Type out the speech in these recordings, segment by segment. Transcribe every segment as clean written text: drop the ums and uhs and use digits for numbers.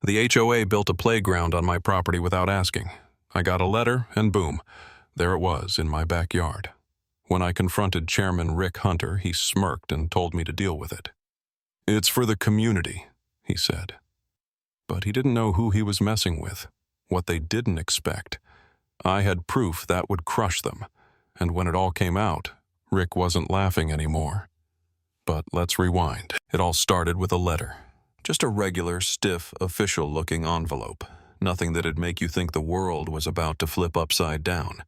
The HOA built a playground on my property without asking. I got a letter, and boom, there it was in my backyard. When I confronted Chairman Rick Hunter, he smirked and told me to deal with it. "It's for the community," he said. But he didn't know who he was messing with, what they didn't expect. I had proof that would crush them, and when it all came out, Rick wasn't laughing anymore. But let's rewind. It all started with a letter. Just a regular, stiff, official-looking envelope. Nothing that'd make you think the world was about to flip upside down.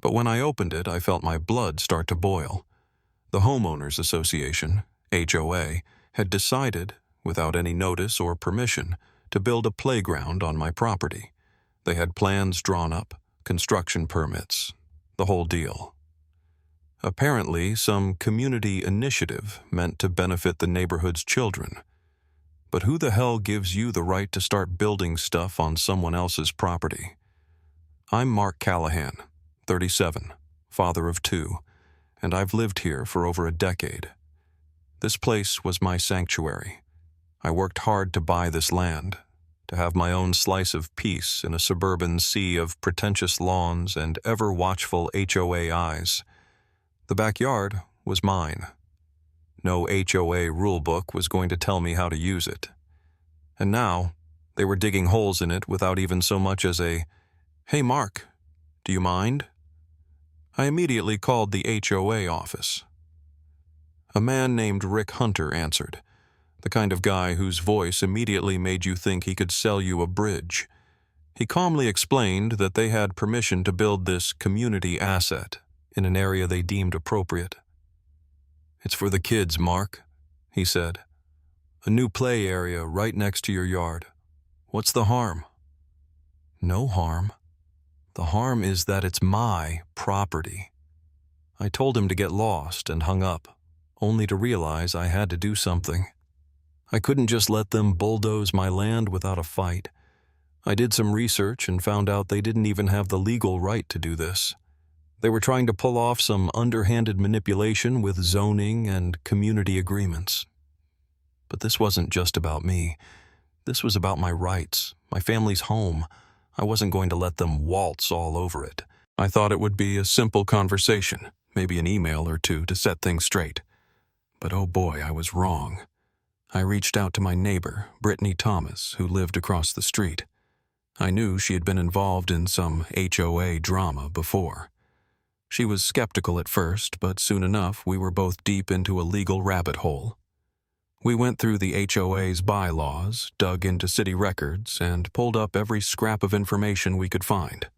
But when I opened it, I felt my blood start to boil. The Homeowners Association, HOA, had decided, without any notice or permission, to build a playground on my property. They had plans drawn up, construction permits, the whole deal. Apparently, some community initiative meant to benefit the neighborhood's children. But who the hell gives you the right to start building stuff on someone else's property? I'm Mark Callahan, 37, father of 2, and I've lived here for over a decade. This place was my sanctuary. I worked hard to buy this land, to have my own slice of peace in a suburban sea of pretentious lawns and ever-watchful HOA eyes. The backyard was mine. No HOA rulebook was going to tell me how to use it. And now, they were digging holes in it without even so much as a, "Hey Mark, do you mind?" I immediately called the HOA office. A man named Rick Hunter answered, the kind of guy whose voice immediately made you think he could sell you a bridge. He calmly explained that they had permission to build this community asset in an area they deemed appropriate. "It's for the kids, Mark," he said. "A new play area right next to your yard. What's the harm?" "No harm. The harm is that it's my property." I told him to get lost and hung up, only to realize I had to do something. I couldn't just let them bulldoze my land without a fight. I did some research and found out they didn't even have the legal right to do this. They were trying to pull off some underhanded manipulation with zoning and community agreements. But this wasn't just about me. This was about my rights, my family's home. I wasn't going to let them waltz all over it. I thought it would be a simple conversation, maybe an email or two to set things straight. But oh boy, I was wrong. I reached out to my neighbor, Brittany Thomas, who lived across the street. I knew she had been involved in some HOA drama before. She was skeptical at first, but soon enough we were both deep into a legal rabbit hole. We went through the HOA's bylaws, dug into city records, and pulled up every scrap of information we could find.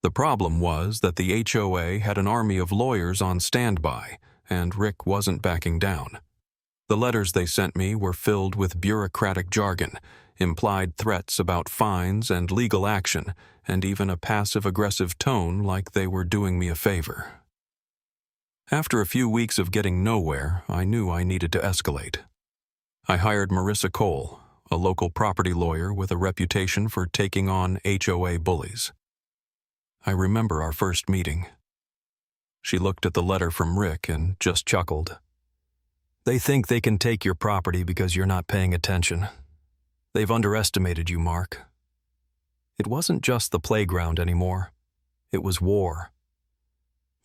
The problem was that the HOA had an army of lawyers on standby, and Rick wasn't backing down. The letters they sent me were filled with bureaucratic jargon, implied threats about fines and legal action, and even a passive-aggressive tone like they were doing me a favor. After a few weeks of getting nowhere, I knew I needed to escalate. I hired Marissa Cole, a local property lawyer with a reputation for taking on HOA bullies. I remember our first meeting. She looked at the letter from Rick and just chuckled. "They think they can take your property because you're not paying attention. They've underestimated you, Mark." It wasn't just the playground anymore. It was war.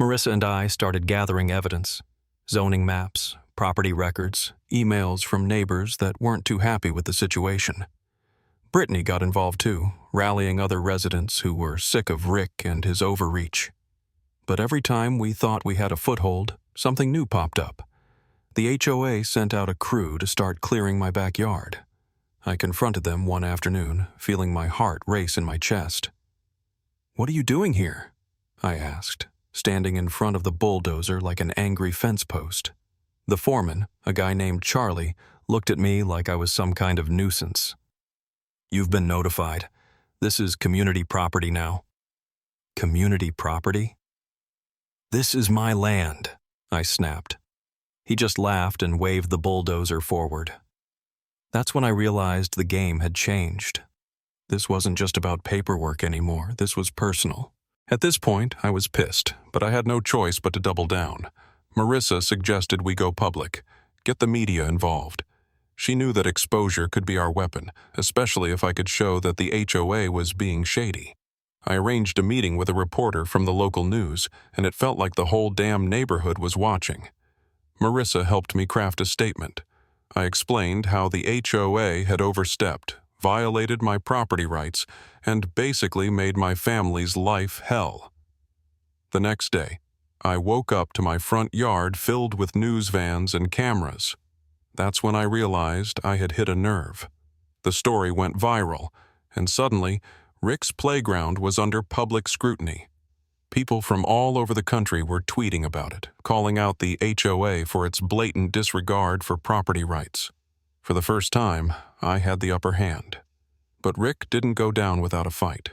Marissa and I started gathering evidence, zoning maps, property records, emails from neighbors that weren't too happy with the situation. Brittany got involved too, rallying other residents who were sick of Rick and his overreach. But every time we thought we had a foothold, something new popped up. The HOA sent out a crew to start clearing my backyard. I confronted them one afternoon, feeling my heart race in my chest. "What are you doing here?" I asked, standing in front of the bulldozer like an angry fence post. The foreman, a guy named Charlie, looked at me like I was some kind of nuisance. "You've been notified. This is community property now." "Community property?" "This is my land," I snapped. He just laughed and waved the bulldozer forward. That's when I realized the game had changed. This wasn't just about paperwork anymore. This was personal. At this point, I was pissed, but I had no choice but to double down. Marissa suggested we go public, get the media involved. She knew that exposure could be our weapon, especially if I could show that the HOA was being shady. I arranged a meeting with a reporter from the local news, and it felt like the whole damn neighborhood was watching. Marissa helped me craft a statement. I explained how the HOA had overstepped, violated my property rights, and basically made my family's life hell. The next day, I woke up to my front yard filled with news vans and cameras. That's when I realized I had hit a nerve. The story went viral, and suddenly, Rick's playground was under public scrutiny. People from all over the country were tweeting about it, calling out the HOA for its blatant disregard for property rights. For the first time, I had the upper hand. But Rick didn't go down without a fight.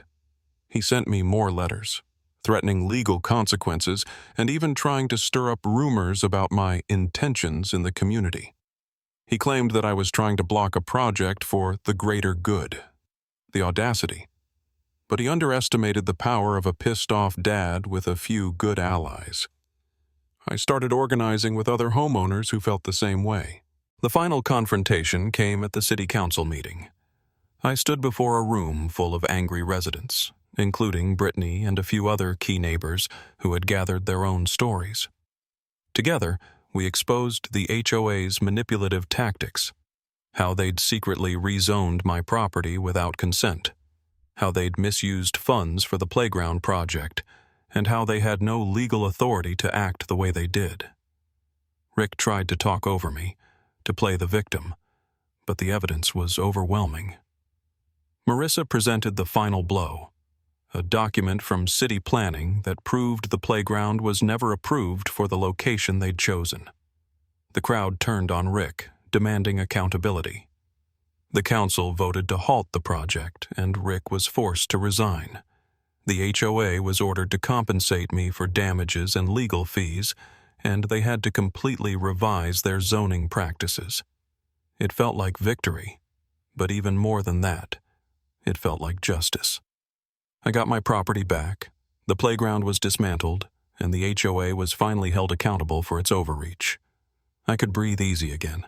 He sent me more letters, threatening legal consequences and even trying to stir up rumors about my intentions in the community. He claimed that I was trying to block a project for the greater good. The audacity. But he underestimated the power of a pissed-off dad with a few good allies. I started organizing with other homeowners who felt the same way. The final confrontation came at the city council meeting. I stood before a room full of angry residents, including Brittany and a few other key neighbors who had gathered their own stories. Together, we exposed the HOA's manipulative tactics, how they'd secretly rezoned my property without consent, how they'd misused funds for the playground project, and how they had no legal authority to act the way they did. Rick tried to talk over me, to play the victim, but the evidence was overwhelming. Marissa presented the final blow, a document from city planning that proved the playground was never approved for the location they'd chosen. The crowd turned on Rick, demanding accountability. The council voted to halt the project, and Rick was forced to resign. The HOA was ordered to compensate me for damages and legal fees, and they had to completely revise their zoning practices. It felt like victory, but even more than that, it felt like justice. I got my property back, the playground was dismantled, and the HOA was finally held accountable for its overreach. I could breathe easy again.